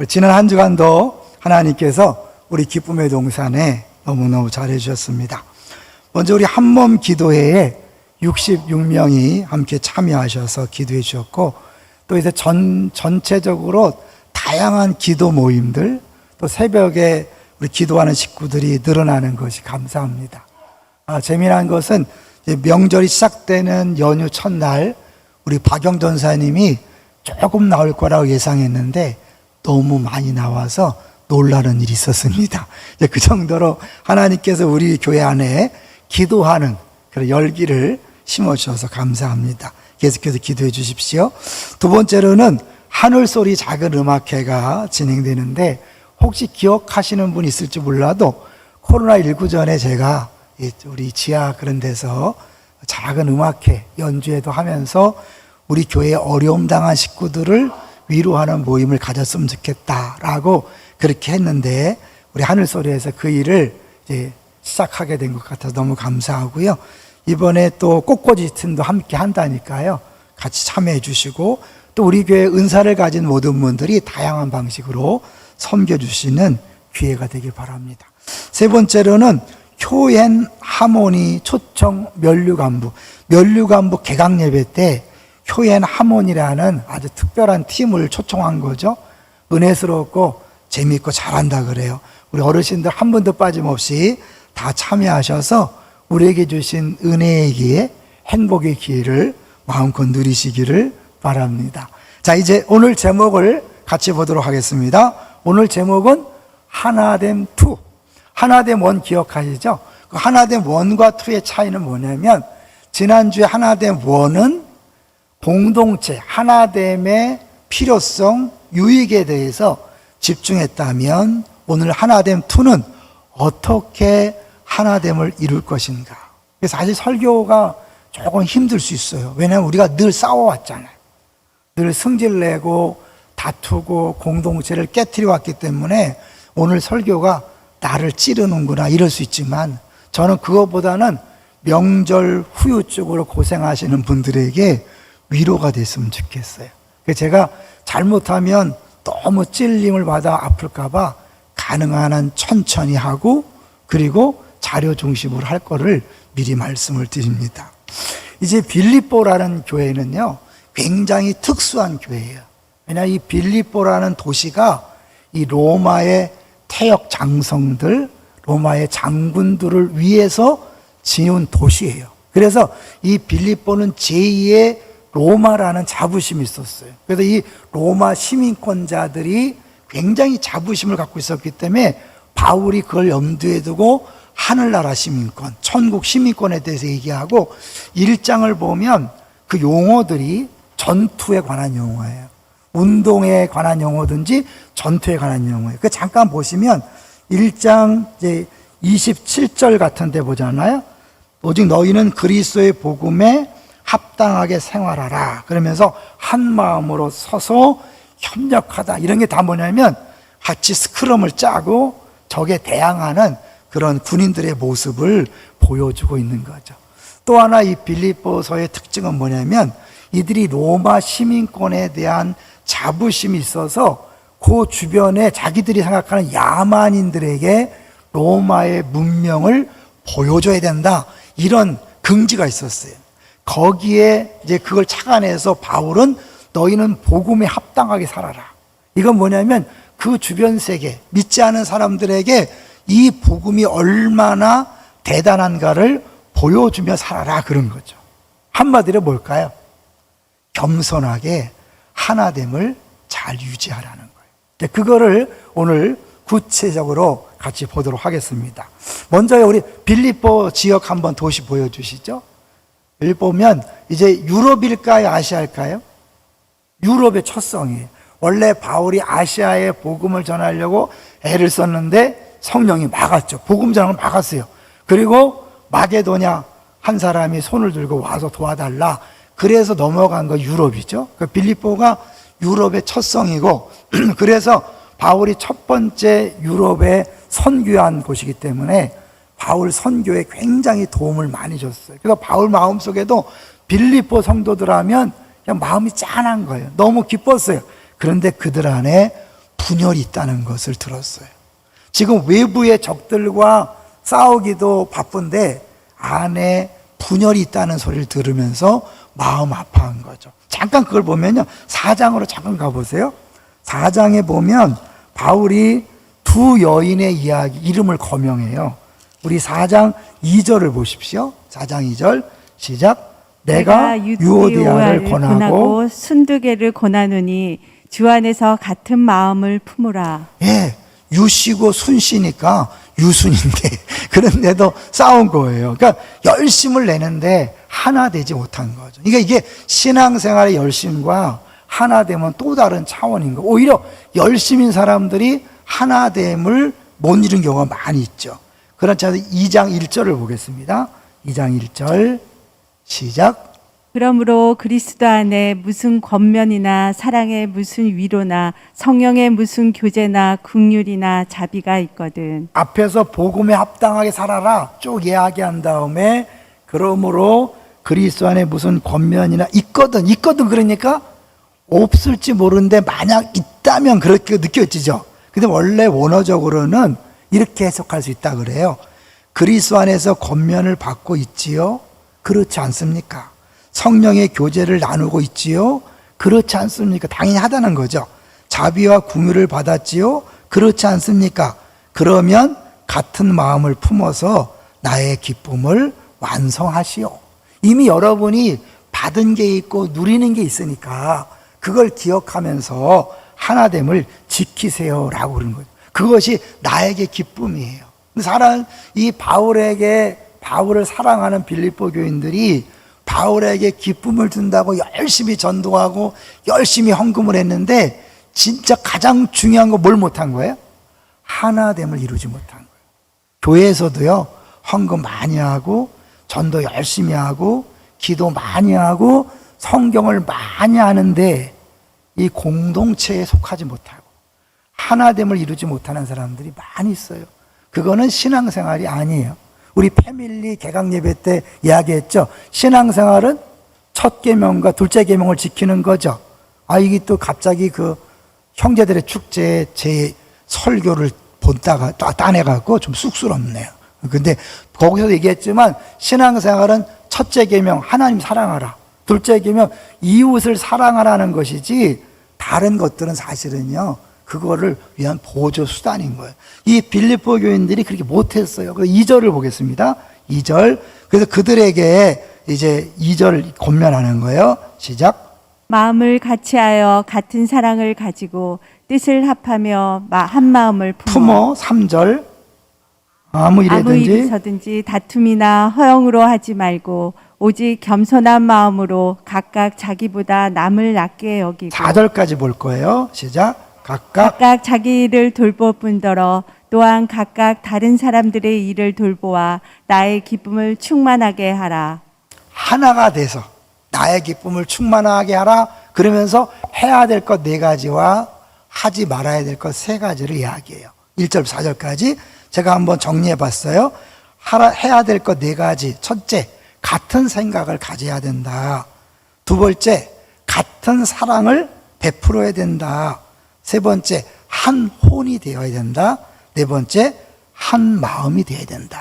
지난 한 주간도 하나님께서 우리 기쁨의 동산에 너무너무 잘해주셨습니다. 먼저 우리 한몸 기도회에 66명이 함께 참여하셔서 기도해 주셨고, 또 이제 전체적으로 다양한 기도 모임들, 또 새벽에 우리 기도하는 식구들이 늘어나는 것이 감사합니다. 재미난 것은 명절이 시작되는 연휴 첫날 우리 박영 전사님이 조금 나올 거라고 예상했는데 너무 많이 나와서 놀라는 일이 있었습니다. 그 정도로 하나님께서 우리 교회 안에 기도하는 그런 열기를 심어주셔서 감사합니다. 계속해서 기도해 주십시오. 두 번째로는 하늘소리 작은 음악회가 진행되는데, 혹시 기억하시는 분 있을지 몰라도 코로나19 전에 제가 우리 지하 그런 데서 작은 음악회 연주회도 하면서 우리 교회에 어려움 당한 식구들을 위로하는 모임을 가졌으면 좋겠다라고 그렇게 했는데, 우리 하늘소리에서 그 일을 이제 시작하게 된 것 같아서 너무 감사하고요. 이번에 또 꽃꽂이 팀도 함께 한다니까요. 같이 참여해 주시고, 또 우리 교회 은사를 가진 모든 분들이 다양한 방식으로 섬겨주시는 기회가 되길 바랍니다. 세 번째로는 효엔 하모니 초청 면류간부 개강 예배 때 효엔 하모니라는 아주 특별한 팀을 초청한 거죠. 은혜스럽고 재미있고 잘한다 그래요. 우리 어르신들 한 분도 빠짐없이 다 참여하셔서 우리에게 주신 은혜의 기회, 행복의 기회를 마음껏 누리시기를 바랍니다. 자, 이제 오늘 제목을 같이 보도록 하겠습니다. 오늘 제목은 하나됨 2. 하나됨 1 기억하시죠? 그 하나됨 1과 2의 차이는 뭐냐면, 지난주에 하나됨 1은 공동체, 하나됨의 필요성, 유익에 대해서 집중했다면, 오늘 하나됨 2는 어떻게 하나됨을 이룰 것인가. 그래서 사실 설교가 조금 힘들 수 있어요. 왜냐하면 우리가 늘 싸워왔잖아요. 늘 승질내고 다투고 공동체를 깨트려 왔기 때문에 오늘 설교가 나를 찌르는구나 이럴 수 있지만, 저는 그것보다는 명절 후유증으로 고생하시는 분들에게 위로가 됐으면 좋겠어요. 제가 잘못하면 너무 찔림을 받아 아플까봐 가능한 한 천천히 하고, 그리고 자료 중심으로 할 거를 미리 말씀을 드립니다. 이제 빌립보라는 교회는요, 굉장히 특수한 교회예요. 왜냐하면 이 빌립보라는 도시가 이 로마의 태역 장성들, 로마의 장군들을 위해서 지은 도시예요. 그래서 이 빌립보는 제2의 로마라는 자부심이 있었어요. 그래서 이 로마 시민권자들이 굉장히 자부심을 갖고 있었기 때문에 바울이 그걸 염두에 두고 하늘나라 시민권, 천국 시민권에 대해서 얘기하고, 1장을 보면 그 용어들이 전투에 관한 용어예요. 운동에 관한 용어든지 전투에 관한 용어예요. 그 잠깐 보시면 1장 이제 27절 같은 데 보잖아요. 오직 너희는 그리스도의 복음에 합당하게 생활하라. 그러면서 한 마음으로 서서 협력하다. 이런 게 다 뭐냐면 같이 스크럼을 짜고 적에 대항하는 그런 군인들의 모습을 보여주고 있는 거죠. 또 하나 이 빌립보서의 특징은 뭐냐면, 이들이 로마 시민권에 대한 자부심이 있어서 그 주변에 자기들이 생각하는 야만인들에게 로마의 문명을 보여줘야 된다, 이런 긍지가 있었어요. 거기에 이제 그걸 착안해서 바울은 너희는 복음에 합당하게 살아라. 이건 뭐냐면 그 주변 세계, 믿지 않은 사람들에게 이 복음이 얼마나 대단한가를 보여주며 살아라, 그런 거죠. 한마디로 뭘까요? 겸손하게 하나됨을 잘 유지하라는 거예요. 그거를 오늘 구체적으로 같이 보도록 하겠습니다. 먼저 우리 빌립보 지역 한번 도시 보여주시죠. 빌립보면 이제 유럽일까요, 아시아일까요? 유럽의 첫 성이에요. 원래 바울이 아시아에 복음을 전하려고 애를 썼는데 성령이 막았죠. 복음 전하는 걸 막았어요. 그리고 마게도냐 한 사람이 손을 들고 와서 도와달라. 그래서 넘어간 거 유럽이죠. 그 빌립보가 유럽의 첫 성이고, 그래서 바울이 첫 번째 유럽에 선교한 곳이기 때문에 바울 선교에 굉장히 도움을 많이 줬어요. 그래서 바울 마음속에도 빌립보 성도들 하면 그냥 마음이 짠한 거예요. 너무 기뻤어요. 그런데 그들 안에 분열이 있다는 것을 들었어요. 지금 외부의 적들과 싸우기도 바쁜데 안에 분열이 있다는 소리를 들으면서 마음 아파한 거죠. 잠깐 그걸 보면요. 4장으로 잠깐 가보세요. 4장에 보면 바울이 두 여인의 이야기, 이름을 거명해요. 우리 4장 2절을 보십시오. 4장 2절 시작. 내가 유오디아를 권하고 순두개를 권하노니 주 안에서 같은 마음을 품으라. 예, 유씨고 순씨니까 유순인데 그런데도 싸운 거예요. 그러니까 열심을 내는데 하나 되지 못한 거죠. 그러니까 이게 신앙생활의 열심과 하나 되면 또 다른 차원인 거. 오히려 열심인 사람들이 하나됨을 못 이룬 경우가 많이 있죠. 그렇지 않아서 2장 1절을 보겠습니다. 2장 1절 시작. 그러므로 그리스도 안에 무슨 권면이나 사랑의 무슨 위로나 성령의 무슨 교제나 긍휼이나 자비가 있거든. 앞에서 복음에 합당하게 살아라 쭉 이야기한 다음에 그러므로 그리스도 안에 무슨 권면이나 있거든 그러니까 없을지 모르는데 만약 있다면 그렇게 느껴지죠. 근데 원래 원어적으로는 이렇게 해석할 수 있다 그래요. 그리스도 안에서 권면을 받고 있지요? 그렇지 않습니까? 성령의 교제를 나누고 있지요? 그렇지 않습니까? 당연히 하다는 거죠. 자비와 긍휼을 받았지요? 그렇지 않습니까? 그러면 같은 마음을 품어서 나의 기쁨을 완성하시오. 이미 여러분이 받은 게 있고 누리는 게 있으니까 그걸 기억하면서 하나됨을 지키세요라고 그러는 거죠. 그것이 나에게 기쁨이에요. 이 바울을 사랑하는 빌립보 교인들이 바울에게 기쁨을 준다고 열심히 전도하고 열심히 헌금을 했는데 진짜 가장 중요한 거 뭘 못한 거예요? 하나됨을 이루지 못한 거예요. 교회에서도요, 헌금 많이 하고 전도 열심히 하고 기도 많이 하고 성경을 많이 하는데 이 공동체에 속하지 못하고 하나됨을 이루지 못하는 사람들이 많이 있어요. 그거는 신앙생활이 아니에요. 우리 패밀리 개강 예배 때 이야기했죠. 신앙생활은 첫 계명과 둘째 계명을 지키는 거죠. 이게 또 갑자기 그 형제들의 축제에 제 설교를 본다가 따내갖고 좀 쑥스럽네요. 근데 거기서도 얘기했지만 신앙생활은 첫째 계명 하나님 사랑하라, 둘째 계명 이웃을 사랑하라는 것이지 다른 것들은 사실은요 그거를 위한 보조 수단인 거예요. 이 빌립보 교인들이 그렇게 못했어요. 그래서 2절을 보겠습니다. 2절. 그래서 그들에게 이제 2절 권면하는 거예요. 시작. 마음을 같이하여 같은 사랑을 가지고 뜻을 합하며 한 마음을 품어. 3절. 아무 일에서든지 다툼이나 허영으로 하지 말고 오직 겸손한 마음으로 각각 자기보다 남을 낮게 여기고 4절까지 볼 거예요. 시작. 각각 자기를 돌볼 뿐더러 또한 각각 다른 사람들의 일을 돌보아 나의 기쁨을 충만하게 하라. 하나가 돼서 나의 기쁨을 충만하게 하라. 그러면서 해야 될 것 4가지와 하지 말아야 될 것 3가지를 이야기해요. 1절 4절까지 제가 한번 정리해 봤어요. 해야 될 것 4가지. 첫째, 같은 생각을 가져야 된다. 두 번째, 같은 사랑을 베풀어야 된다. 세 번째, 한 혼이 되어야 된다. 네 번째, 한 마음이 되어야 된다.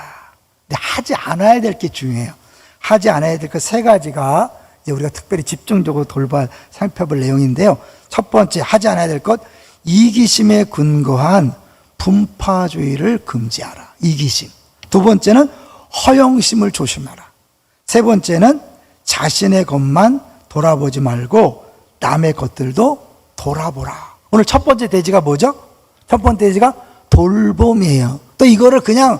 근데 하지 않아야 될 게 중요해요. 하지 않아야 될 것 3가지가 이제 우리가 특별히 집중적으로 살펴볼 내용인데요. 첫 번째, 하지 않아야 될 것, 이기심에 근거한 분파주의를 금지하라. 이기심. 두 번째는 허영심을 조심하라. 세 번째는 자신의 것만 돌아보지 말고 남의 것들도 돌아보라. 오늘 첫 번째 대지가 뭐죠? 첫 번째 대지가 돌봄이에요. 또 이거를 그냥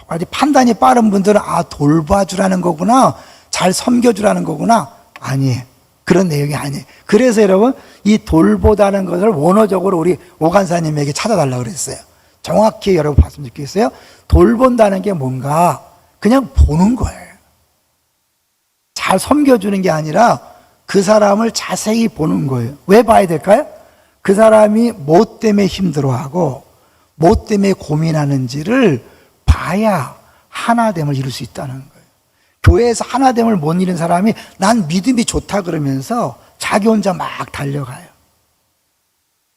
아주 판단이 빠른 분들은 돌봐주라는 거구나, 잘 섬겨주라는 거구나. 아니에요. 그런 내용이 아니에요. 그래서 여러분 이 돌보다는 것을 원어적으로 우리 오간사님에게 찾아달라고 그랬어요. 정확히 여러분 봤으면 좋겠어요. 돌본다는 게 뭔가 그냥 보는 거예요. 잘 섬겨주는 게 아니라 그 사람을 자세히 보는 거예요. 왜 봐야 될까요? 그 사람이 뭐 때문에 힘들어하고 뭐 때문에 고민하는지를 봐야 하나됨을 이룰 수 있다는 거예요. 교회에서 하나됨을 못 이룬 사람이 난 믿음이 좋다 그러면서 자기 혼자 막 달려가요.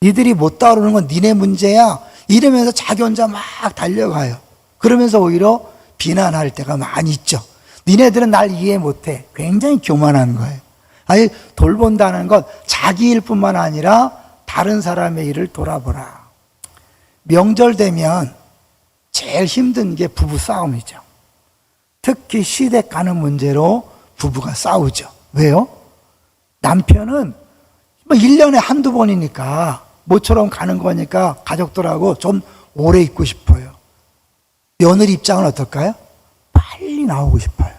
니들이 못 다루는 건 니네 문제야. 이러면서 자기 혼자 막 달려가요. 그러면서 오히려 비난할 때가 많이 있죠. 니네들은 날 이해 못해. 굉장히 교만한 거예요. 아니, 돌본다는 건 자기 일뿐만 아니라 다른 사람의 일을 돌아보라. 명절 되면 제일 힘든 게 부부 싸움이죠. 특히 시댁 가는 문제로 부부가 싸우죠. 왜요? 남편은 1년에 한두 번이니까 모처럼 가는 거니까 가족들하고 좀 오래 있고 싶어요. 며느리 입장은 어떨까요? 빨리 나오고 싶어요.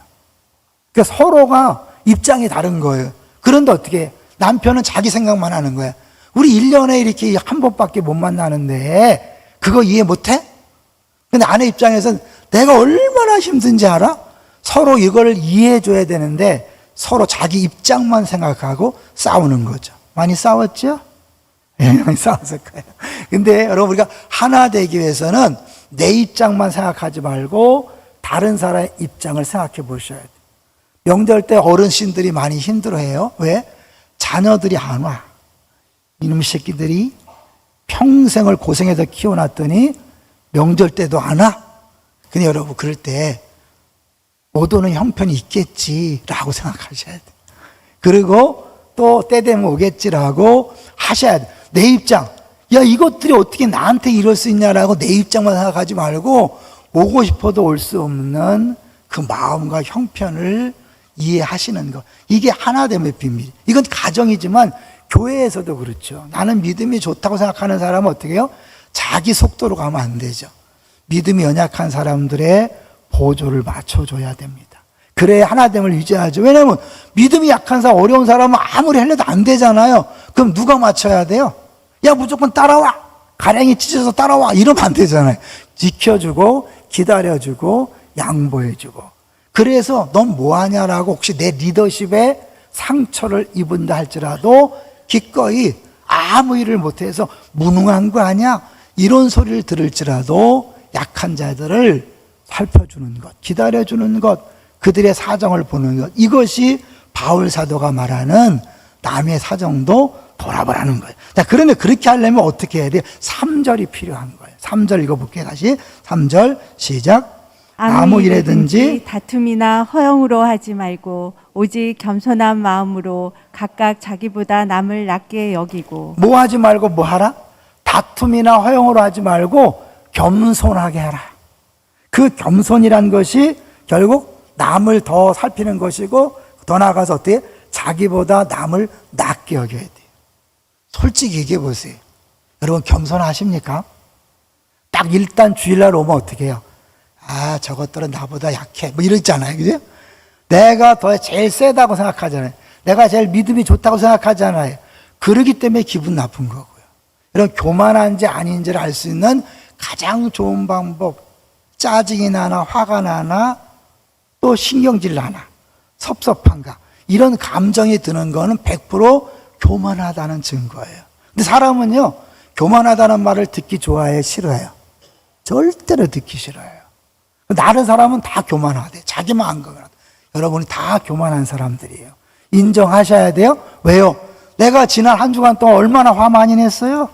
그러니까 서로가 입장이 다른 거예요. 그런데 어떻게 남편은 자기 생각만 하는 거야. 우리 1년에 이렇게 한 번밖에 못 만나는데 그거 이해 못해? 근데 아내 입장에서는 내가 얼마나 힘든지 알아? 서로 이걸 이해해 줘야 되는데 서로 자기 입장만 생각하고 싸우는 거죠. 많이 싸웠죠? 예, 많이 싸웠을 거예요. 근데 여러분, 우리가 하나 되기 위해서는 내 입장만 생각하지 말고 다른 사람의 입장을 생각해 보셔야 돼요. 명절 때 어르신들이 많이 힘들어해요. 왜? 자녀들이 안 와. 이놈 새끼들이 평생을 고생해서 키워놨더니 명절 때도 안 와? 근데 여러분, 그럴 때 못 오는 형편이 있겠지라고 생각하셔야 돼요. 그리고 또 때 되면 오겠지라고 하셔야 돼요. 내 입장, 야, 이것들이 어떻게 나한테 이럴 수 있냐라고 내 입장만 생각하지 말고 오고 싶어도 올 수 없는 그 마음과 형편을 이해하시는 것. 이게 하나됨의 비밀. 이건 가정이지만 교회에서도 그렇죠. 나는 믿음이 좋다고 생각하는 사람은 어떻게 해요? 자기 속도로 가면 안 되죠. 믿음이 연약한 사람들의 보조를 맞춰줘야 됩니다. 그래야 하나됨을 유지하죠. 왜냐하면 믿음이 약한 사람, 어려운 사람은 아무리 해도 안 되잖아요. 그럼 누가 맞춰야 돼요? 야, 무조건 따라와. 가랭이 찢어서 따라와. 이러면 안 되잖아요. 지켜주고 기다려주고 양보해주고. 그래서 넌 뭐하냐라고 혹시 내 리더십에 상처를 입은다 할지라도 기꺼이 아무 일을 못해서 무능한 거 아니야? 이런 소리를 들을지라도 약한 자들을 살펴주는 것, 기다려주는 것, 그들의 사정을 보는 것, 이것이 바울 사도가 말하는 남의 사정도 돌아보라는 거예요. 자, 그런데 그렇게 하려면 어떻게 해야 돼요? 3절이 필요한 거예요. 3절 읽어볼게요. 다시 3절 시작. 아무 일에든지 다툼이나 허영으로 하지 말고 오직 겸손한 마음으로 각각 자기보다 남을 낮게 여기고. 뭐 하지 말고 뭐 하라? 다툼이나 허영으로 하지 말고 겸손하게 하라. 그 겸손이란 것이 결국 남을 더 살피는 것이고 더 나아가서 어때요? 자기보다 남을 낮게 여겨야 돼요. 솔직히 얘기해 보세요. 여러분 겸손하십니까? 딱 일단 주일날 오면 어떻게 해요? 아, 저것들은 나보다 약해. 뭐 이러잖아요. 그죠? 내가 더 제일 세다고 생각하잖아요. 내가 제일 믿음이 좋다고 생각하잖아요. 그러기 때문에 기분 나쁜 거고요. 이런 교만한지 아닌지를 알 수 있는 가장 좋은 방법, 짜증이 나나 화가 나나 또 신경질 나나 섭섭한가 이런 감정이 드는 거는 100% 교만하다는 증거예요. 근데 사람은요, 교만하다는 말을 듣기 좋아해요, 싫어해요? 절대로 듣기 싫어요. 다른 사람은 다 교만하대. 자기만 안 교만하대. 여러분이 다 교만한 사람들이에요. 인정하셔야 돼요. 왜요? 내가 지난 한 주간 동안 얼마나 화 많이 냈어요?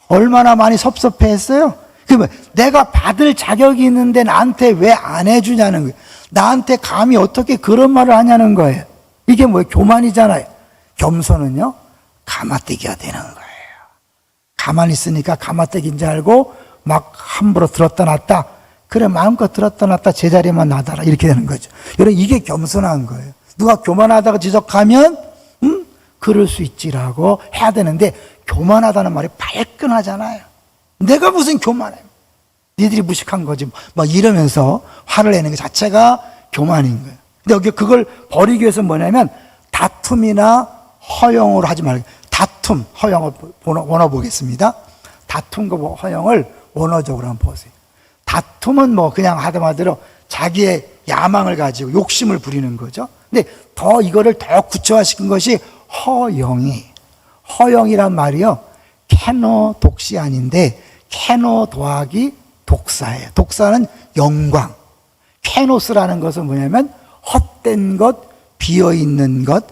얼마나 많이 섭섭해했어요? 그러면 내가 받을 자격이 있는데 나한테 왜 안 해주냐는 거예요. 나한테 감히 어떻게 그런 말을 하냐는 거예요. 이게 뭐예요? 교만이잖아요. 겸손은요, 가마떼기가 되는 거예요. 가만히 있으니까 가마떼기인 줄 알고 막 함부로 들었다 놨다. 그래, 마음껏 들었다 놨다 제자리만 놔둬라. 이렇게 되는 거죠. 여러분, 이게 겸손한 거예요. 누가 교만하다고 지적하면 그럴 수 있지라고 해야 되는데 교만하다는 말이 발끈하잖아요. 내가 무슨 교만해. 니들이 무식한 거지. 막 이러면서 화를 내는 것 자체가 교만인 거예요. 근데 여기 그걸 버리기 위해서 뭐냐면 다툼이나 허영으로 하지 말고, 다툼, 허영을 원어 보겠습니다. 다툼과 허영을 원어적으로 한번 보세요. 다툼은 뭐 그냥 하다마대로 자기의 야망을 가지고 욕심을 부리는 거죠. 근데 더 이거를 더 구체화시킨 것이 허영이란 말이요, 캐노 독시 아닌데 캐노 더하기 독사예요. 독사는 영광. 캐노스라는 것은 뭐냐면 헛된 것, 비어있는 것,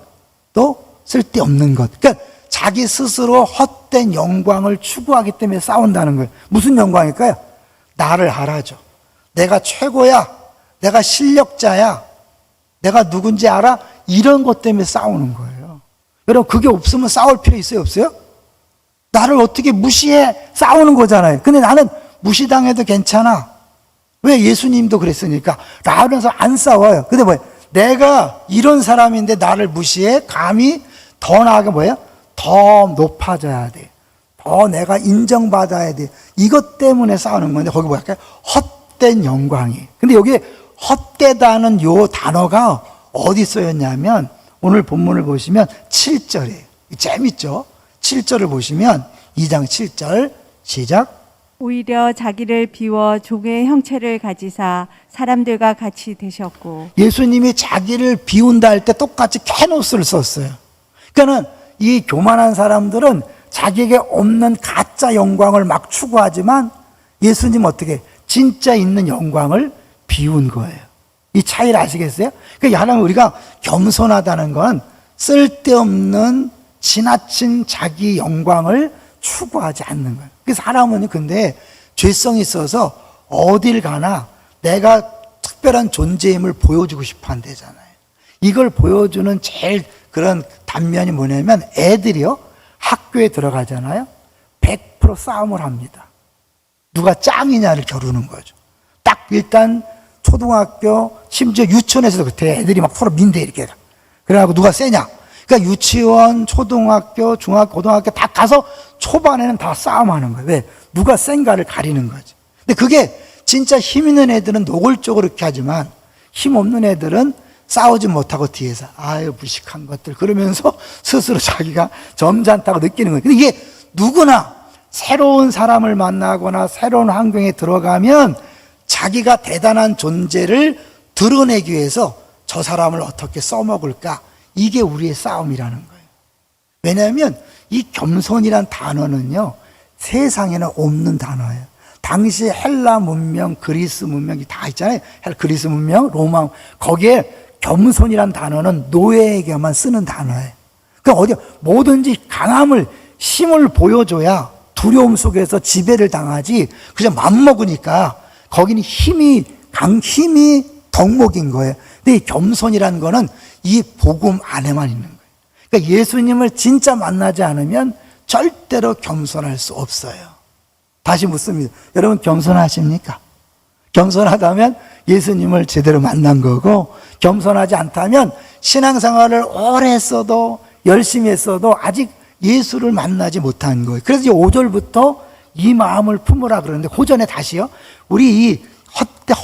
또 쓸데없는 것. 그러니까 자기 스스로 헛된 영광을 추구하기 때문에 싸운다는 거예요. 무슨 영광일까요? 나를 알아줘. 내가 최고야. 내가 실력자야. 내가 누군지 알아? 이런 것 때문에 싸우는 거예요. 여러분, 그게 없으면 싸울 필요 있어요, 없어요? 나를 어떻게 무시해? 싸우는 거잖아요. 근데 나는 무시당해도 괜찮아. 왜? 예수님도 그랬으니까. 라면서 안 싸워요. 근데 뭐예요? 내가 이런 사람인데 나를 무시해? 감히 더 나아가 뭐예요? 더 높아져야 돼. 더 내가 인정받아야 돼. 이것 때문에 싸우는 건데, 거기 뭐랄까요? 헛된 영광이. 근데 여기에 헛되다는 요 단어가 어디 쓰였냐면, 오늘 본문을 보시면 7절이에요. 재밌죠? 7절을 보시면 2장 7절 시작. 오히려 자기를 비워 종의 형체를 가지사 사람들과 같이 되셨고. 예수님이 자기를 비운다 할 때 똑같이 케노스를 썼어요. 그러니까는 이 교만한 사람들은 자기에게 없는 가짜 영광을 막 추구하지만 예수님은 어떻게 진짜 있는 영광을 비운 거예요. 이 차이를 아시겠어요? 그러니까 하나님 우리가 겸손하다는 건 쓸데없는 지나친 자기 영광을 추구하지 않는 거예요. 그래서 사람은 근데 죄성이 있어서 어딜 가나 내가 특별한 존재임을 보여주고 싶어 한대잖아요. 이걸 보여주는 제일 그런 단면이 뭐냐면 애들이요, 학교에 들어가잖아요. 100% 싸움을 합니다. 누가 짱이냐를 겨루는 거죠. 딱 일단 초등학교, 심지어 유치원에서도 그때 애들이 막 서로 민대 이렇게. 그래갖고 누가 세냐. 그러니까 유치원, 초등학교, 중학교, 고등학교 다 가서 초반에는 다 싸움하는 거예요. 왜? 누가 센가를 가리는 거지. 근데 그게 진짜 힘 있는 애들은 노골적으로 그렇게 하지만 힘 없는 애들은 싸우지 못하고 뒤에서 아유 무식한 것들 그러면서 스스로 자기가 점잖다고 느끼는 거예요. 근데 이게 누구나 새로운 사람을 만나거나 새로운 환경에 들어가면 자기가 대단한 존재를 드러내기 위해서 저 사람을 어떻게 써먹을까, 이게 우리의 싸움이라는 거예요. 왜냐하면 이 겸손이란 단어는요, 세상에는 없는 단어예요. 당시 헬라 문명, 그리스 문명이 다 있잖아요. 그리스 문명, 로마, 거기에 겸손이란 단어는 노예에게만 쓰는 단어예요. 그러니까 어디 뭐든지 강함을, 힘을 보여줘야 두려움 속에서 지배를 당하지, 그냥 맘먹으니까 거기는 힘이 덕목인 거예요. 근데 이 겸손이라는 거는 이 복음 안에만 있는 거예요. 그러니까 예수님을 진짜 만나지 않으면 절대로 겸손할 수 없어요. 다시 묻습니다. 여러분 겸손하십니까? 겸손하다면 예수님을 제대로 만난 거고, 겸손하지 않다면 신앙생활을 오래 했어도 열심히 했어도 아직 예수를 만나지 못한 거예요. 그래서 5절부터 이 마음을 품으라 그러는데, 그 전에 다시요, 우리 이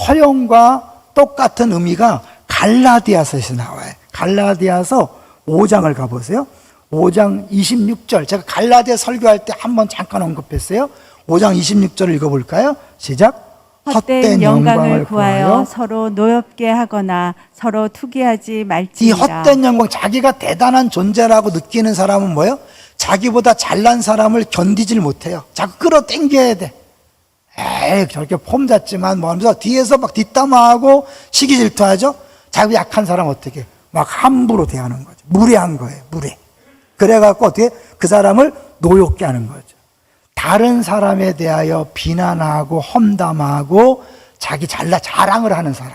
허영과 똑같은 의미가 갈라디아서에서 나와요. 갈라디아서 5장을 가보세요. 5장 26절. 제가 갈라디아 설교할 때 한번 잠깐 언급했어요. 5장 26절을 읽어볼까요? 시작. 헛된 영광을 구하여 서로 노엽게 하거나 서로 투기하지 이 말지니라. 헛된 영광, 자기가 대단한 존재라고 느끼는 사람은 뭐예요? 자기보다 잘난 사람을 견디질 못해요. 자꾸 끌어당겨야 돼. 에이 저렇게 폼 잡지만 뭐 하면서 뒤에서 막 뒷담화하고 시기 질투하죠. 자기 약한 사람 어떻게 막 함부로 대하는 거죠. 무례한 거예요. 무례. 그래갖고 어떻게 그 사람을 노엽게 하는 거죠. 다른 사람에 대하여 비난하고 험담하고 자기 자랑을 하는 사람,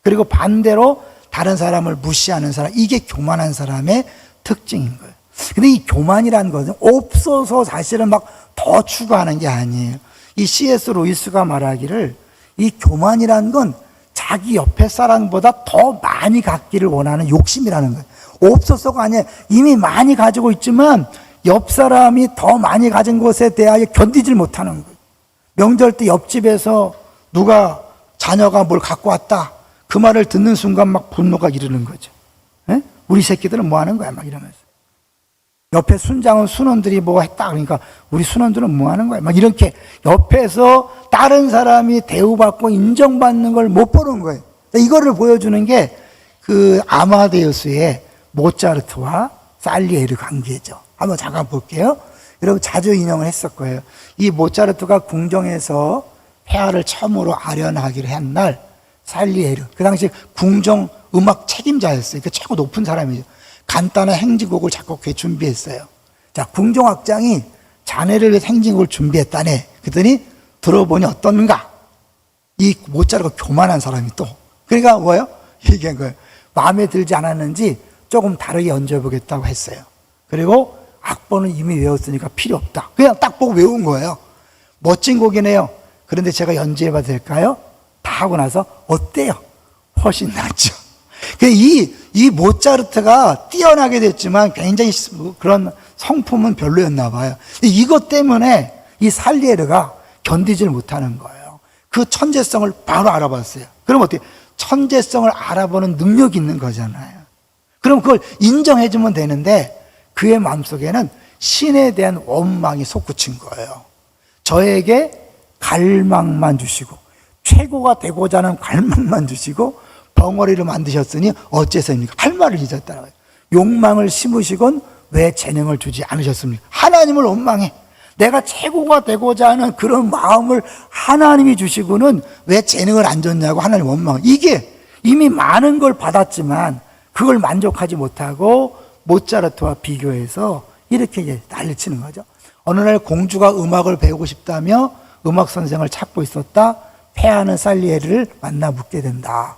그리고 반대로 다른 사람을 무시하는 사람, 이게 교만한 사람의 특징인 거예요. 근데 이 교만이라는 것은 없어서 사실은 막 더 추구하는 게 아니에요. 이 C.S. 루이스가 말하기를 이 교만이라는 건 자기 옆에 사람보다 더 많이 갖기를 원하는 욕심이라는 거예요. 없어서가 아니에요. 이미 많이 가지고 있지만 옆 사람이 더 많이 가진 것에 대하여 견디질 못하는 거예요. 명절 때 옆집에서 누가 자녀가 뭘 갖고 왔다, 그 말을 듣는 순간 막 분노가 이르는 거죠. 에? 우리 새끼들은 뭐 하는 거야 막 이러면서. 옆에 순장은 순원들이 뭐 했다 그러니까 우리 순원들은 뭐 하는 거야 막 이렇게 옆에서 다른 사람이 대우받고 인정받는 걸 못 보는 거예요. 이거를 보여주는 게 그 아마데우스의 모차르트와 살리에르 관계죠. 한번 잠깐 볼게요. 여러분 자주 인용을 했을 거예요. 이 모차르트가 궁정에서 폐하를 처음으로 아련하기로 한 날, 살리에르, 그 당시 궁정 음악 책임자였어요. 그 최고 높은 사람이죠. 간단한 행지곡을 작곡해 준비했어요. 자, 궁정악장이 자네를 위해 행진곡을 준비했다네. 그랬더니 들어보니 어떤가? 이 모차르트가 교만한 사람이 또. 그러니까 뭐예요? 얘기한 거예요. 마음에 들지 않았는지 조금 다르게 연주해보겠다고 했어요. 그리고 악보는 이미 외웠으니까 필요 없다. 그냥 딱 보고 외운 거예요. 멋진 곡이네요. 그런데 제가 연주해봐도 될까요? 다 하고 나서 어때요? 훨씬 낫죠. 이 모차르트가 뛰어나게 됐지만 굉장히 그런 성품은 별로였나 봐요. 이것 때문에 이 살리에르가 견디질 못하는 거예요. 그 천재성을 바로 알아봤어요. 그럼 어떻게? 천재성을 알아보는 능력이 있는 거잖아요. 그럼 그걸 인정해주면 되는데 그의 마음속에는 신에 대한 원망이 솟구친 거예요. 저에게 갈망만 주시고 최고가 되고자 하는 갈망만 주시고 벙어리를 만드셨으니 어째서입니까? 할 말을 잊었다는 거예요. 욕망을 심으시곤 왜 재능을 주지 않으셨습니까? 하나님을 원망해. 내가 최고가 되고자 하는 그런 마음을 하나님이 주시고는 왜 재능을 안 줬냐고 하나님 원망. 이게 이미 많은 걸 받았지만 그걸 만족하지 못하고 모차르트와 비교해서 이렇게 이제 난리치는 거죠. 어느 날 공주가 음악을 배우고 싶다며 음악 선생을 찾고 있었다. 패하는 살리에르를 만나 묻게 된다.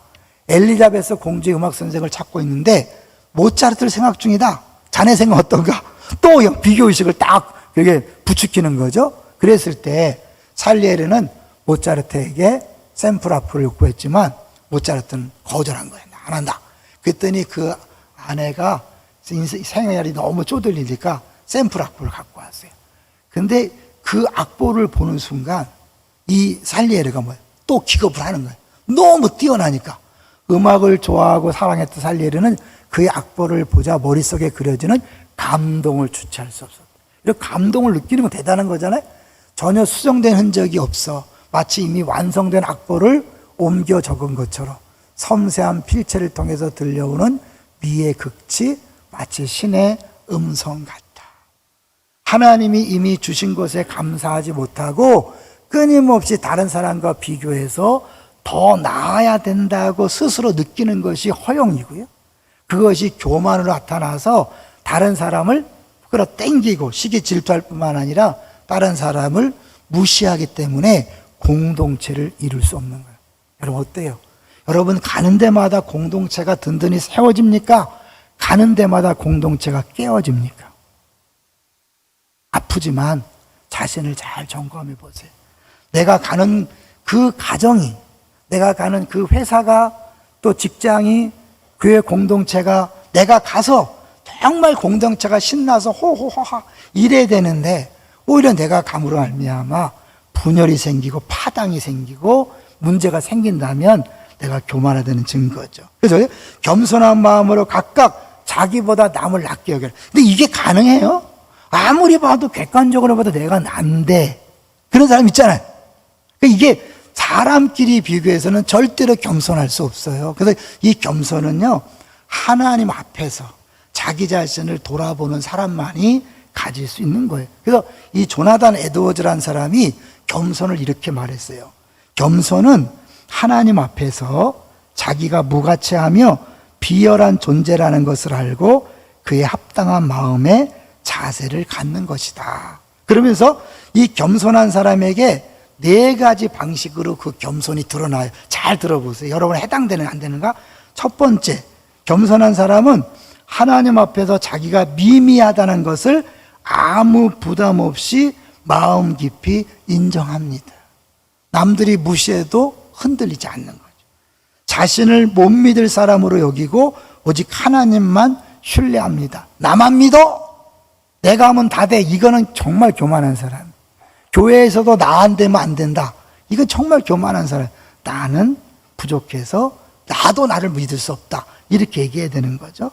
엘리자베스 공주의 음악 선생을 찾고 있는데 모차르트를 생각 중이다. 자네 생각 어떤가? 또 비교의식을 딱 여기에 부추기는 거죠. 그랬을 때 살리에르는 모차르트에게 샘플아프를 요구했지만 모차르트는 거절한 거예요. 안 한다. 그랬더니 그 아내가 생활이 너무 쪼들리니까 샘플아프를 갖고 왔어요. 근데 그 악보를 보는 순간 이 살리에르가 뭐예요? 또 기겁을 하는 거예요. 너무 뛰어나니까. 음악을 좋아하고 사랑했던 살리에르는 그의 악보를 보자 머릿속에 그려지는 감동을 주체할 수 없었다. 이런 감동을 느끼는 건 대단한 거잖아요. 전혀 수정된 흔적이 없어. 마치 이미 완성된 악보를 옮겨 적은 것처럼 섬세한 필체를 통해서 들려오는 미의 극치 마치 신의 음성 같다. 하나님이 이미 주신 것에 감사하지 못하고 끊임없이 다른 사람과 비교해서 더 나아야 된다고 스스로 느끼는 것이 허용이고요. 그것이 교만으로 나타나서 다른 사람을 끌어당기고 시기 질투할 뿐만 아니라 다른 사람을 무시하기 때문에 공동체를 이룰 수 없는 거예요. 여러분 어때요? 여러분 가는 데마다 공동체가 든든히 세워집니까? 가는 데마다 공동체가 깨어집니까? 아프지만 자신을 잘 점검해 보세요. 내가 가는 그 가정이, 내가 가는 그 회사가, 또 직장이, 교회 공동체가 내가 가서 정말 공동체가 신나서 호호호하 이래야 되는데 오히려 내가 감으로 말미암아 분열이 생기고 파당이 생기고 문제가 생긴다면 내가 교만하다는 증거죠. 그래서 겸손한 마음으로 각각 자기보다 남을 낮게 여겨라. 근데 이게 가능해요? 아무리 봐도 객관적으로 봐도 내가 난데 그런 사람 있잖아요. 이게 사람끼리 비교해서는 절대로 겸손할 수 없어요. 그래서 이 겸손은요, 하나님 앞에서 자기 자신을 돌아보는 사람만이 가질 수 있는 거예요. 그래서 이 조나단 에드워즈라는 사람이 겸손을 이렇게 말했어요. 겸손은 하나님 앞에서 자기가 무가치하며 비열한 존재라는 것을 알고 그에 합당한 마음의 자세를 갖는 것이다. 그러면서 이 겸손한 사람에게 4가지 방식으로 그 겸손이 드러나요. 잘 들어보세요. 여러분 해당되는 안 되는가? 첫 번째, 겸손한 사람은 하나님 앞에서 자기가 미미하다는 것을 아무 부담 없이 마음 깊이 인정합니다. 남들이 무시해도 흔들리지 않는 거죠. 자신을 못 믿을 사람으로 여기고 오직 하나님만 신뢰합니다. 나만 믿어? 내가 하면 다 돼. 이거는 정말 교만한 사람. 교회에서도 나 안 되면 안 된다. 이건 정말 교만한 사람. 나는 부족해서 나도 나를 믿을 수 없다. 이렇게 얘기해야 되는 거죠.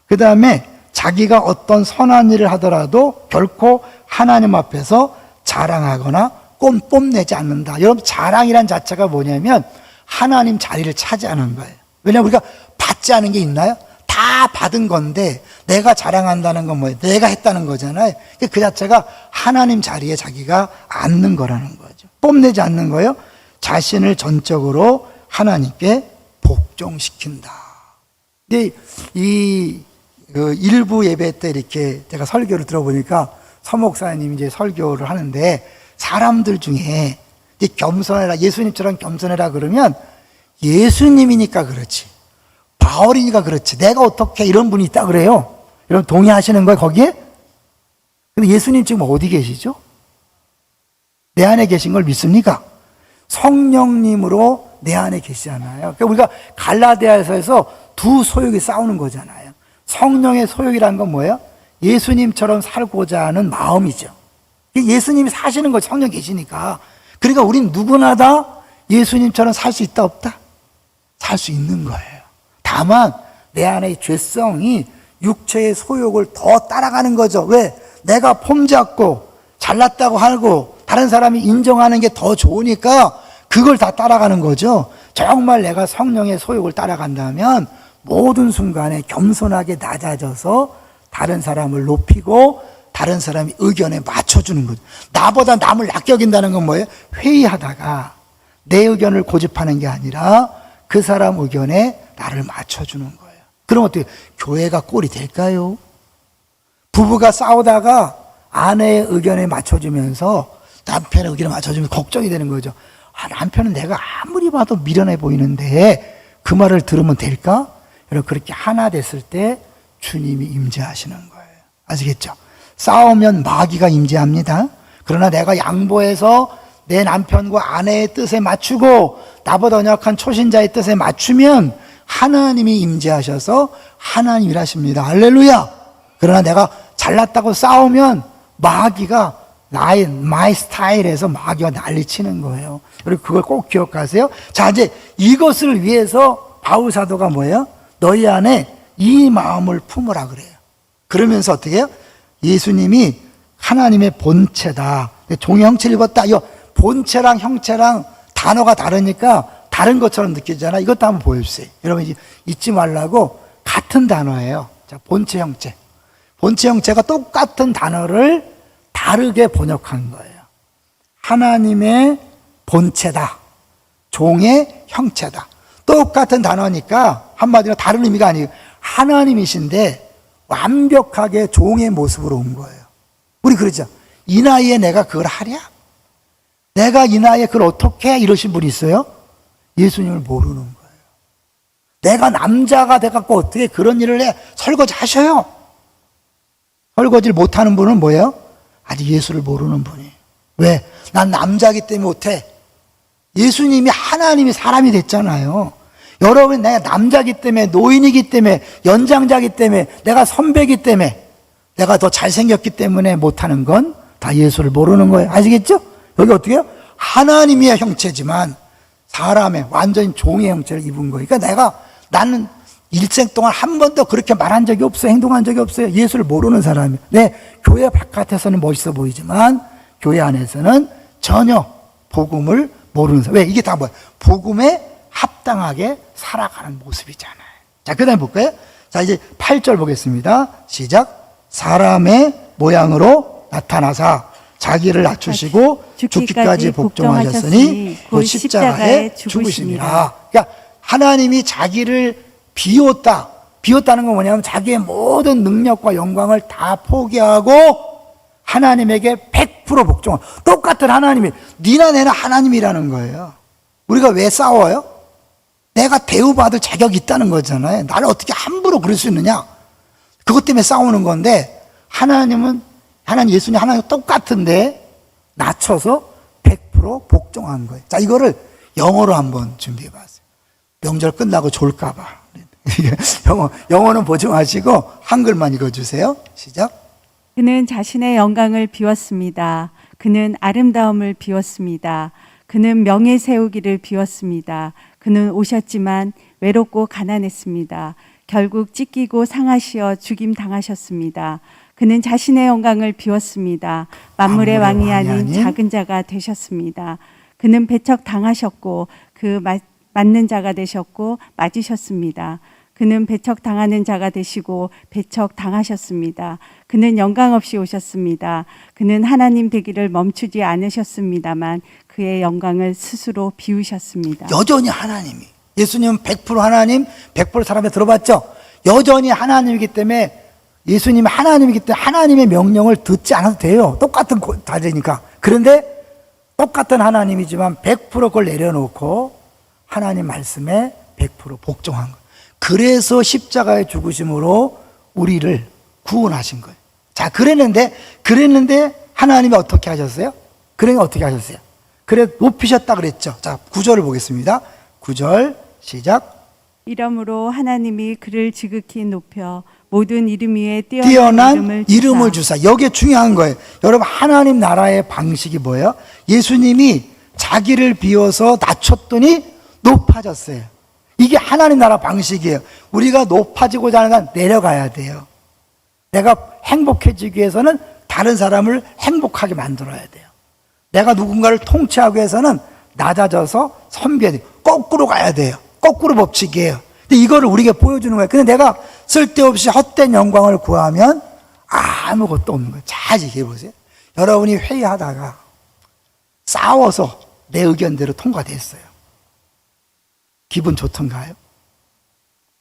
그 다음에 자기가 어떤 선한 일을 하더라도 결코 하나님 앞에서 자랑하거나 뽐내지 않는다. 여러분 자랑이란 자체가 뭐냐면 하나님 자리를 차지하는 거예요. 왜냐하면 우리가 받지 않은 게 있나요? 다 받은 건데 내가 자랑한다는 건 뭐예요? 내가 했다는 거잖아요. 그 자체가 하나님 자리에 자기가 앉는 거라는 거죠. 뽐내지 않는 거예요. 자신을 전적으로 하나님께 복종시킨다. 근데 이 그 일부 예배 때 이렇게 제가 설교를 들어보니까 서목사님이 이제 설교를 하는데 사람들 중에 이제 겸손해라, 예수님처럼 겸손해라 그러면 예수님이니까 그렇지, 바울이니까 그렇지, 내가 어떻게 이런 분이 있다 그래요. 여러분 동의하시는 거예요, 거기에? 근데 예수님 지금 어디 계시죠? 내 안에 계신 걸 믿습니까? 성령님으로 내 안에 계시잖아요. 그러니까 우리가 갈라디아서에서 두 소욕이 싸우는 거잖아요. 성령의 소욕이라는 건 뭐예요? 예수님처럼 살고자 하는 마음이죠. 예수님이 사시는 거 성령 계시니까. 그러니까 우린 누구나 다 예수님처럼 살 수 있다 없다? 살 수 있는 거예요. 다만 내 안의 죄성이 육체의 소욕을 더 따라가는 거죠. 왜? 내가 폼 잡고 잘났다고 하고 다른 사람이 인정하는 게 더 좋으니까 그걸 다 따라가는 거죠. 정말 내가 성령의 소욕을 따라간다면 모든 순간에 겸손하게 낮아져서 다른 사람을 높이고 다른 사람이 의견에 맞춰주는 거죠. 나보다 남을 낮게 여긴다는 건 뭐예요? 회의하다가 내 의견을 고집하는 게 아니라 그 사람 의견에 나를 맞춰주는 거예요. 그럼 어떻게 교회가 꼴이 될까요? 부부가 싸우다가 아내의 의견에 맞춰주면서 남편의 의견에 맞춰주면서 걱정이 되는 거죠. 남편은 내가 아무리 봐도 미련해 보이는데 그 말을 들으면 될까? 여러분, 그렇게 하나 됐을 때 주님이 임재하시는 거예요. 아시겠죠? 싸우면 마귀가 임재합니다. 그러나 내가 양보해서 내 남편과 아내의 뜻에 맞추고 나보다 연약한 초신자의 뜻에 맞추면 하나님이 임재하셔서 하나님 일하십니다. 할렐루야! 그러나 내가 잘났다고 싸우면 마귀가 마이 스타일에서 마귀가 난리치는 거예요. 그리고 그걸 꼭 기억하세요. 자, 이제 이것을 위해서 바울 사도가 뭐예요? 너희 안에 이 마음을 품으라 그래요. 그러면서 어떻게 해요? 예수님이 하나님의 본체다. 종의 형체를 입었다. 이 본체랑 형체랑 단어가 다르니까 다른 것처럼 느껴지잖아. 이것도 한번 보여주세요. 여러분 잊지 말라고 같은 단어예요. 자, 본체 형체. 본체 형체가 똑같은 단어를 다르게 번역한 거예요. 하나님의 본체다. 종의 형체다. 똑같은 단어니까 한마디로 다른 의미가 아니에요. 하나님이신데 완벽하게 종의 모습으로 온 거예요. 우리 그러죠. 이 나이에 내가 그걸 하랴? 내가 이 나이에 그걸 어떻게 해? 이러신 분이 있어요? 예수님을 모르는 거예요. 내가 남자가 돼갖고 어떻게 그런 일을 해? 설거지 하셔요. 설거지를 못하는 분은 뭐예요? 아직 예수를 모르는 분이에요. 왜? 난 남자기 때문에 못해. 예수님이 하나님이 사람이 됐잖아요. 여러분, 내가 남자기 때문에, 노인이기 때문에, 연장자기 때문에, 내가 선배기 때문에, 내가 더 잘생겼기 때문에 못하는 건 다 예수를 모르는 거예요. 아시겠죠? 여기 어떻게 해요? 하나님의 형체지만 사람의 완전히 종의 형체를 입은 거예요. 그러니까 나는 일생 동안 한 번도 그렇게 말한 적이 없어요. 행동한 적이 없어요. 예수를 모르는 사람이에요. 교회 바깥에서는 멋있어 보이지만 교회 안에서는 전혀 복음을 모르는 사람. 왜? 이게 다 뭐야? 복음에 합당하게 살아가는 모습이잖아요. 자, 그 다음에 볼까요? 자, 이제 8절 보겠습니다. 시작. 사람의 모양으로 나타나사 자기를 낮추시고 죽기까지 복종하셨으니 곧 십자가에 죽으심이라. 그러니까 하나님이 자기를 비웠다는 건 뭐냐면 자기의 모든 능력과 영광을 다 포기하고 하나님에게 100% 복종한, 똑같은 하나님이, 니나 내나 하나님이라는 거예요. 우리가 왜 싸워요? 내가 대우받을 자격이 있다는 거잖아요. 나를 어떻게 함부로 그럴 수 있느냐? 그것 때문에 싸우는 건데, 예수님 하나님 똑같은데 낮춰서 100% 복종한 거예요. 자, 이거를 영어로 한번 준비해 봤어요. 명절 끝나고 졸까봐. 영어는 보지 마시고 한글만 읽어주세요. 시작. 그는 자신의 영광을 비웠습니다. 그는 아름다움을 비웠습니다. 그는 명예 세우기를 비웠습니다. 그는 오셨지만 외롭고 가난했습니다. 결국 찢기고 상하시어 죽임 당하셨습니다. 그는 자신의 영광을 비웠습니다. 만물의 왕이 아닌 작은 자가 되셨습니다. 그는 배척 당하셨고 맞는 자가 되셨고 맞으셨습니다. 그는 배척 당하는 자가 되시고 배척 당하셨습니다. 그는 영광 없이 오셨습니다. 그는 하나님 되기를 멈추지 않으셨습니다만 그의 영광을 스스로 비우셨습니다. 여전히 하나님이. 예수님은 100% 하나님, 100% 사람에 들어봤죠? 여전히 하나님이기 때문에 예수님이 하나님이기 때문에 하나님의 명령을 듣지 않아도 돼요. 똑같은 다르니까. 그런데 똑같은 하나님이지만 100% 그걸 내려놓고 하나님 말씀에 100% 복종한 거예요. 그래서 십자가의 죽으심으로 우리를 구원하신 거예요. 자, 그랬는데 하나님이 어떻게 하셨어요? 그러니까 어떻게 하셨어요? 그래 높이셨다 그랬죠. 자, 9절을 보겠습니다. 9절 시작. 이러므로 하나님이 그를 지극히 높여 모든 이름 위에 뛰어난 이름을 주사. 여기에 중요한 거예요. 여러분, 하나님 나라의 방식이 뭐예요? 예수님이 자기를 비워서 낮췄더니 높아졌어요. 이게 하나님 나라 방식이에요. 우리가 높아지고자 하는 건 내려가야 돼요. 내가 행복해지기 위해서는 다른 사람을 행복하게 만들어야 돼요. 내가 누군가를 통치하기 위해서는 낮아져서 섬겨야 돼요. 거꾸로 가야 돼요. 거꾸로 법칙이에요. 근데 이거를 우리에게 보여주는 거예요. 근데 내가 쓸데없이 헛된 영광을 구하면 아무것도 없는 거예요. 잘 얘기해 보세요. 여러분이 회의하다가 싸워서 내 의견대로 통과됐어요. 기분 좋던가요?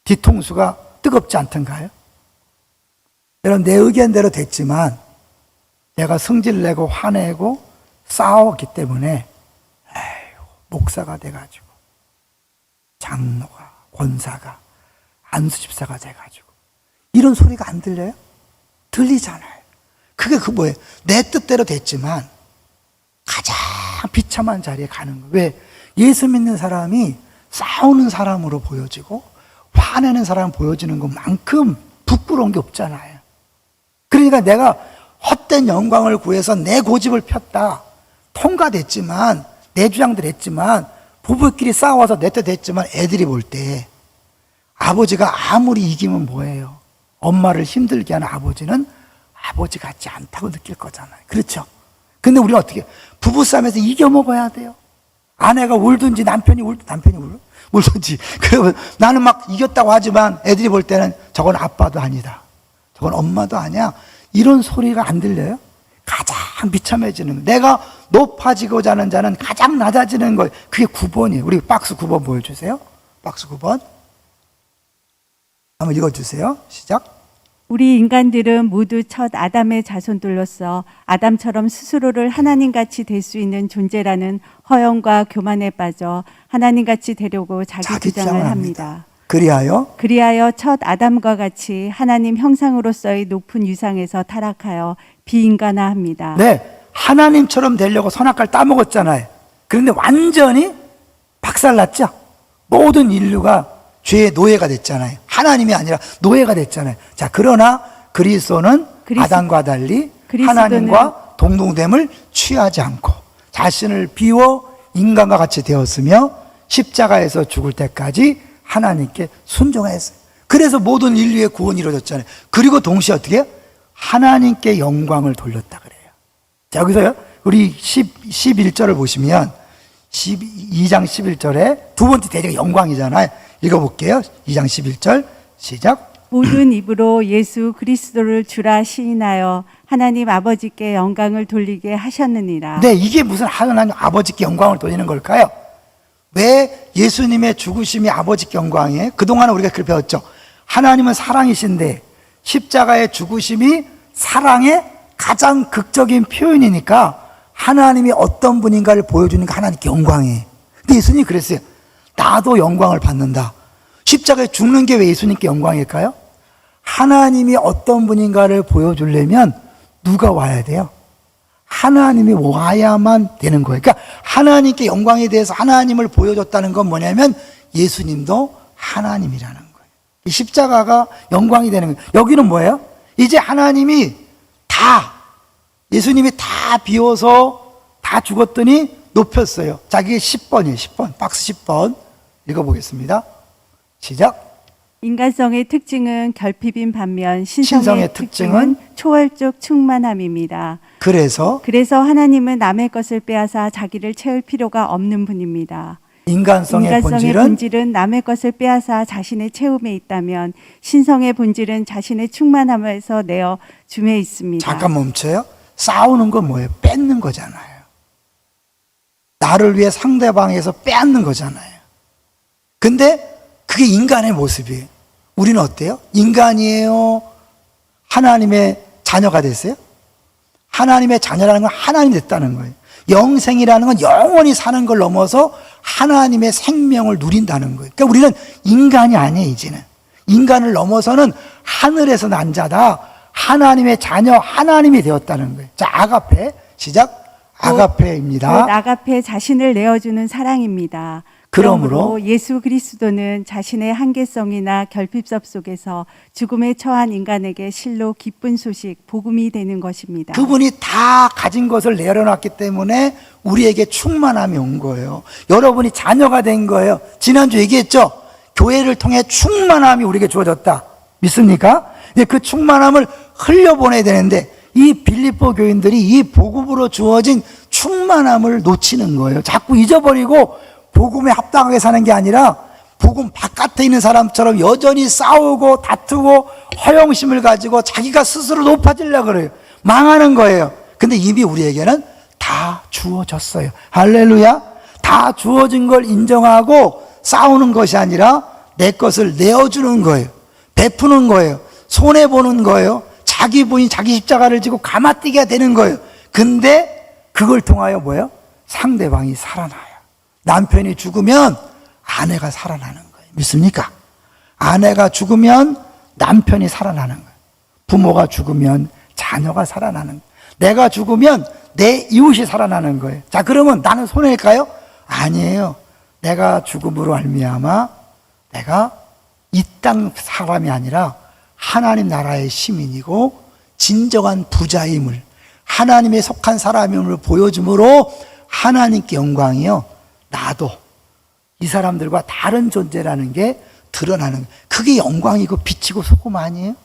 뒤통수가 뜨겁지 않던가요? 여러분, 내 의견대로 됐지만 내가 성질내고 화내고 싸웠기 때문에 목사가 돼가지고 장로가 권사가 안수집사가 돼가지고 이런 소리가 안 들려요? 들리잖아요. 그게 뭐예요? 내 뜻대로 됐지만 가장 비참한 자리에 가는 거예요. 왜? 예수 믿는 사람이 싸우는 사람으로 보여지고 화내는 사람 보여지는 것만큼 부끄러운 게 없잖아요. 그러니까 내가 헛된 영광을 구해서 내 고집을 폈다. 통과됐지만 내 주장들 했지만 부부끼리 싸워서 내 뜻 했지만 애들이 볼 때 아버지가 아무리 이기면 뭐예요? 엄마를 힘들게 하는 아버지는 아버지 같지 않다고 느낄 거잖아요. 그렇죠? 근데 우리는 어떻게 부부싸움에서 이겨 먹어야 돼요. 아내가 울든지 남편이 울든지 그러면 나는 막 이겼다고 하지만 애들이 볼 때는 저건 아빠도 아니다. 저건 엄마도 아니야. 이런 소리가 안 들려요? 가장 비참해지는 거예요. 내가 높아지고자 하는 자는 가장 낮아지는 거예요. 그게 9번이에요. 우리 박스 9번 보여주세요. 박스 9번. 한번 읽어주세요. 시작. 우리 인간들은 모두 첫 아담의 자손들로서 아담처럼 스스로를 하나님같이 될 수 있는 존재라는 허영과 교만에 빠져 하나님같이 되려고 자기 주장을 합니다. 그리하여 첫 아담과 같이 하나님 형상으로서의 높은 유상에서 타락하여 비인간화합니다. 네, 하나님처럼 되려고 선악과를 따먹었잖아요. 그런데 완전히 박살났죠. 모든 인류가 죄의 노예가 됐잖아요. 하나님이 아니라 노예가 됐잖아요. 자, 그러나 그리스도는 아담과 달리 하나님과 동등됨을 취하지 않고 자신을 비워 인간과 같이 되었으며 십자가에서 죽을 때까지 하나님께 순종했어요. 그래서 모든 인류의 구원이 이루어졌잖아요. 그리고 동시에 어떻게 해요? 하나님께 영광을 돌렸다 그래요. 자, 여기서요, 우리 11절을 보시면 2장 11절에 두 번째 대제가 영광이잖아요. 읽어볼게요. 2장 11절 시작. 모든 입으로 예수 그리스도를 주라 시인하여 하나님 아버지께 영광을 돌리게 하셨느니라. 네, 이게 무슨 하나님 아버지께 영광을 돌리는 걸까요? 왜 예수님의 죽으심이 아버지께 영광이에요? 그동안 우리가 그렇게 배웠죠. 하나님은 사랑이신데 십자가의 죽으심이 사랑의 가장 극적인 표현이니까 하나님이 어떤 분인가를 보여주는 게 하나님께 영광이에요. 근데 예수님이 그랬어요. 나도 영광을 받는다. 십자가에 죽는 게 왜 예수님께 영광일까요? 하나님이 어떤 분인가를 보여주려면 누가 와야 돼요? 하나님이 와야만 되는 거예요. 그러니까 하나님께 영광에 대해서 하나님을 보여줬다는 건 뭐냐면 예수님도 하나님이라는 거예요. 이 십자가가 영광이 되는 거예요. 여기는 뭐예요? 이제 하나님이 예수님이 다 비워서 다 죽었더니 높였어요. 자, 이게 10번이에요. 10번. 박스 10번. 읽어보겠습니다. 시작. 인간성의 특징은 결핍인 반면 신성의 특징은 초월적 충만함입니다. 그래서 하나님은 남의 것을 빼앗아 자기를 채울 필요가 없는 분입니다. 인간성의 본질은 남의 것을 빼앗아 자신의 채움에 있다면 신성의 본질은 자신의 충만함에서 내어 줌에 있습니다. 잠깐 멈춰요. 싸우는 건 뭐예요? 뺏는 거잖아요. 나를 위해 상대방에서 빼앗는 거잖아요. 근데 그게 인간의 모습이에요. 우리는 어때요? 인간이에요? 하나님의 자녀가 됐어요? 하나님의 자녀라는 건 하나님 됐다는 거예요. 영생이라는 건 영원히 사는 걸 넘어서 하나님의 생명을 누린다는 거예요. 그러니까 우리는 인간이 아니에요, 이제는. 인간을 넘어서는 하늘에서 난 자다. 하나님의 자녀, 하나님이 되었다는 거예요. 자, 아가페. 시작. 아가페입니다. 곧 아가페 자신을 내어주는 사랑입니다. 그러므로 예수 그리스도는 자신의 한계성이나 결핍섭 속에서 죽음에 처한 인간에게 실로 기쁜 소식, 복음이 되는 것입니다. 그분이 다 가진 것을 내려놨기 때문에 우리에게 충만함이 온 거예요. 여러분이 자녀가 된 거예요. 지난주 얘기했죠? 교회를 통해 충만함이 우리에게 주어졌다. 믿습니까? 그 충만함을 흘려보내야 되는데 이 빌립보 교인들이 이 복음으로 주어진 충만함을 놓치는 거예요. 자꾸 잊어버리고 복음에 합당하게 사는 게 아니라 복음 바깥에 있는 사람처럼 여전히 싸우고 다투고 허영심을 가지고 자기가 스스로 높아지려고 그래요. 망하는 거예요. 근데 이미 우리에게는 다 주어졌어요. 할렐루야. 다 주어진 걸 인정하고 싸우는 것이 아니라 내 것을 내어주는 거예요. 베푸는 거예요. 손해보는 거예요. 자기 부인 자기 십자가를 지고 감아뛰게 되는 거예요. 근데 그걸 통하여 뭐예요? 상대방이 살아나요. 남편이 죽으면 아내가 살아나는 거예요. 믿습니까? 아내가 죽으면 남편이 살아나는 거예요. 부모가 죽으면 자녀가 살아나는 거예요. 내가 죽으면 내 이웃이 살아나는 거예요. 자, 그러면 나는 손해일까요? 아니에요. 내가 죽음으로 말미암아 내가 이 땅 사람이 아니라 하나님 나라의 시민이고 진정한 부자임을 하나님에 속한 사람임을 보여줌으로 하나님께 영광이요. 나도 이 사람들과 다른 존재라는 게 드러나는, 그게 영광이고 빛이고 소금 아니에요?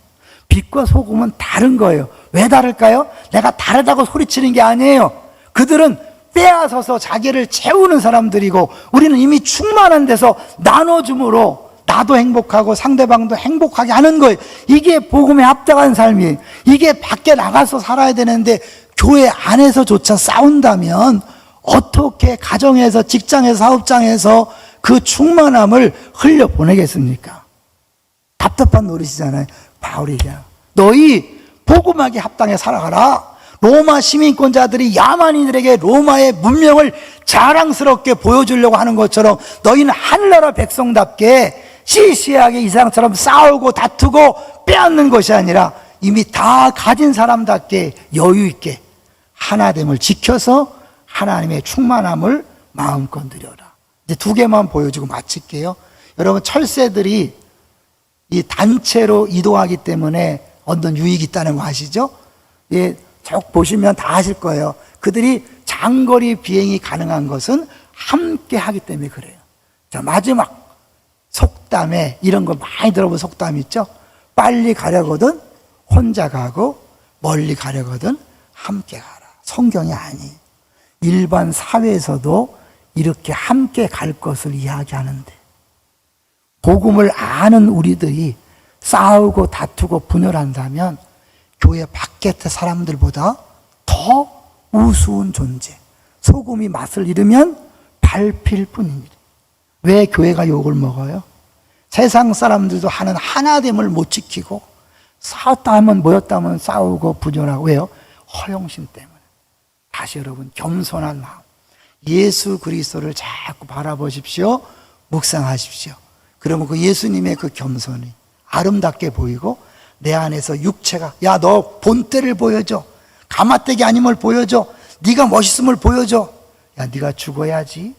빛과 소금은 다른 거예요. 왜 다를까요? 내가 다르다고 소리치는 게 아니에요. 그들은 빼앗아서 자기를 채우는 사람들이고 우리는 이미 충만한 데서 나눠줌으로 나도 행복하고 상대방도 행복하게 하는 거예요. 이게 복음에 합당한 삶이에요. 이게 밖에 나가서 살아야 되는데 교회 안에서조차 싸운다면 어떻게 가정에서, 직장에서, 사업장에서 그 충만함을 흘려보내겠습니까? 답답한 노릇이잖아요. 바울이 얘기해요. 너희 복음하게 합당해 살아가라. 로마 시민권자들이 야만인들에게 로마의 문명을 자랑스럽게 보여주려고 하는 것처럼 너희는 하늘나라 백성답게 시시하게 이 세상처럼 싸우고 다투고 빼앗는 것이 아니라 이미 다 가진 사람답게 여유있게 하나됨을 지켜서 하나님의 충만함을 마음껏 누려라. 이제 두 개만 보여주고 마칠게요. 여러분, 철새들이 이 단체로 이동하기 때문에 얻는 유익이 있다는 거 아시죠? 예, 쭉 보시면 다 아실 거예요. 그들이 장거리 비행이 가능한 것은 함께 하기 때문에 그래요. 자, 마지막 속담에 이런 거 많이 들어본 속담 있죠? 빨리 가려거든 혼자 가고 멀리 가려거든 함께 가라. 성경이 아니에요. 일반 사회에서도 이렇게 함께 갈 것을 이야기하는데 복음을 아는 우리들이 싸우고 다투고 분열한다면 교회 밖의 사람들보다 더 우스운 존재, 소금이 맛을 잃으면 밟힐 뿐입니다. 왜 교회가 욕을 먹어요? 세상 사람들도 하는 하나됨을 못 지키고 싸웠다 하면 모였다 하면 싸우고 분열하고. 왜요? 허영심 때문에. 다시 여러분, 겸손한 마음, 예수 그리스도를 자꾸 바라보십시오. 묵상하십시오. 그러면 그 예수님의 그 겸손이 아름답게 보이고 내 안에서 육체가, 야, 너 본때를 보여줘. 가마떼기 아님을 보여줘. 네가 멋있음을 보여줘. 야, 네가 죽어야지.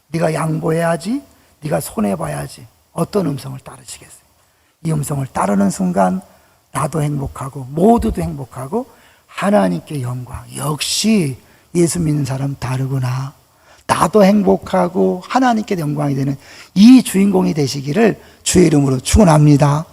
네가 양보해야지. 네가 손해봐야지. 어떤 음성을 따르시겠어요? 이 음성을 따르는 순간 나도 행복하고 모두도 행복하고 하나님께 영광. 역시 예수 믿는 사람 다르구나. 나도 행복하고 하나님께 영광이 되는 이 주인공이 되시기를 주의 이름으로 축원합니다.